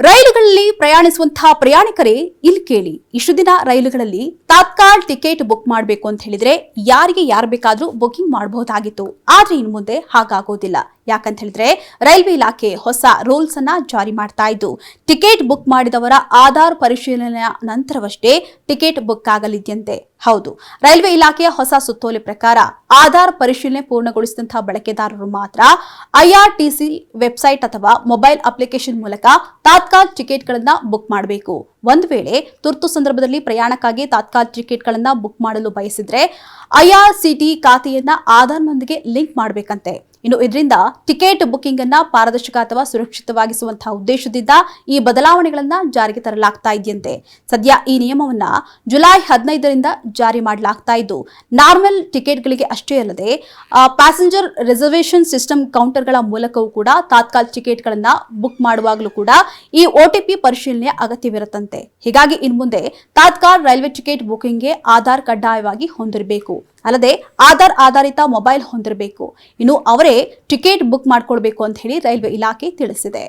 ರೈಲುಗಳಲ್ಲಿ ಪ್ರಯಾಣಿಸುವಂತಹ ಪ್ರಯಾಣಿಕರೇ ಇಲ್ಲಿ ಕೇಳಿ. ಇಷ್ಟು ದಿನ ರೈಲುಗಳಲ್ಲಿ ತಾತ್ಕಾಲ್ ಟಿಕೆಟ್ ಬುಕ್ ಮಾಡಬೇಕು ಅಂತ ಹೇಳಿದ್ರೆ ಯಾರು ಬೇಕಾದ್ರೂ ಬುಕಿಂಗ್ ಮಾಡಬಹುದಾಗಿತ್ತು. ಆದ್ರೆ ಇನ್ನು ಮುಂದೆ ಹಾಗಾಗೋದಿಲ್ಲ. ಯಾಕಂತ ಹೇಳಿದ್ರೆ ರೈಲ್ವೆ ಇಲಾಖೆ ಹೊಸ ರೂಲ್ಸ್ ಅನ್ನ ಜಾರಿ ಮಾಡ್ತಾ ಇದ್ದು, ಟಿಕೆಟ್ ಬುಕ್ ಮಾಡಿದವರ ಆಧಾರ್ ಪರಿಶೀಲನೆಯ ನಂತರವಷ್ಟೇ ಟಿಕೆಟ್ ಬುಕ್ ಆಗಲಿದ್ಯಂತೆ. ಹೌದು, ರೈಲ್ವೆ ಇಲಾಖೆಯ ಹೊಸ ಸುತ್ತೋಲೆ ಪ್ರಕಾರ ಆಧಾರ್ ಪರಿಶೀಲನೆ ಪೂರ್ಣಗೊಳಿಸಿದಂತಹ ಬಳಕೆದಾರರು ಮಾತ್ರ ಐಆರ್ಟಿಸಿ ವೆಬ್ಸೈಟ್ ಅಥವಾ ಮೊಬೈಲ್ ಅಪ್ಲಿಕೇಶನ್ ಮೂಲಕ ತಾತ್ಕಾಲ್ ಟಿಕೆಟ್ ಗಳನ್ನ ಬುಕ್ ಮಾಡಬೇಕು. ಒಂದು ವೇಳೆ ತುರ್ತು ಸಂದರ್ಭದಲ್ಲಿ ಪ್ರಯಾಣಕ್ಕಾಗಿ ತಾತ್ಕಾಲ್ ಟಿಕೆಟ್ ಗಳನ್ನ ಬುಕ್ ಮಾಡಲು ಬಯಸಿದ್ರೆ ಐಆರ್ಸಿಟಿ ಖಾತೆಯನ್ನ ಆಧಾರ್ನೊಂದಿಗೆ ಲಿಂಕ್ ಮಾಡಬೇಕಂತೆ. ಇನ್ನು ಇದರಿಂದ ಟಿಕೆಟ್ ಬುಕಿಂಗ್ ಅನ್ನ ಪಾರದರ್ಶಕ ಅಥವಾ ಸುರಕ್ಷಿತವಾಗಿಸುವಂತಹ ಉದ್ದೇಶದಿಂದ ಈ ಬದಲಾವಣೆಗಳನ್ನ ಜಾರಿಗೆ ತರಲಾಗ್ತಾ ಇದೆಯಂತೆ. ಸದ್ಯ ಈ ನಿಯಮವನ್ನ ಜುಲೈ 15ರಿಂದ ಜಾರಿ ಮಾಡಲಾಗ್ತಾ ಇದ್ದು, ನಾರ್ಮಲ್ ಟಿಕೆಟ್ಗಳಿಗೆ ಅಷ್ಟೇ ಅಲ್ಲದೆ ಪ್ಯಾಸೆಂಜರ್ ರಿಸರ್ವೇಷನ್ ಸಿಸ್ಟಮ್ ಕೌಂಟರ್ಗಳ ಮೂಲಕವೂ ಕೂಡ ತಾತ್ಕಾಲ್ ಟಿಕೆಟ್ಗಳನ್ನ ಬುಕ್ ಮಾಡುವಾಗಲೂ ಕೂಡ ಈ OTP ಪರಿಶೀಲನೆಯ ಅಗತ್ಯವಿರುತ್ತಂತೆ. ಹೀಗಾಗಿ ಇನ್ನು ಮುಂದೆ ತಾತ್ಕಾಲ್ ರೈಲ್ವೆ ಟಿಕೆಟ್ ಬುಕಿಂಗ್ಗೆ ಆಧಾರ್ ಕಡ್ಡಾಯವಾಗಿ ಹೊಂದಿರಬೇಕು. ಅಲ್ಲದೆ ಆಧಾರ್ ಆಧಾರಿತ ಮೊಬೈಲ್ ಹೊಂದಿರಬೇಕು. ಇನ್ನು ಅವರೇ ಟಿಕೆಟ್ ಬುಕ್ ಮಾಡಿಕೊಳ್ಬೇಕು ಅಂತ ಹೇಳಿ ರೈಲ್ವೆ ಇಲಾಖೆ ತಿಳಿಸಿದೆ.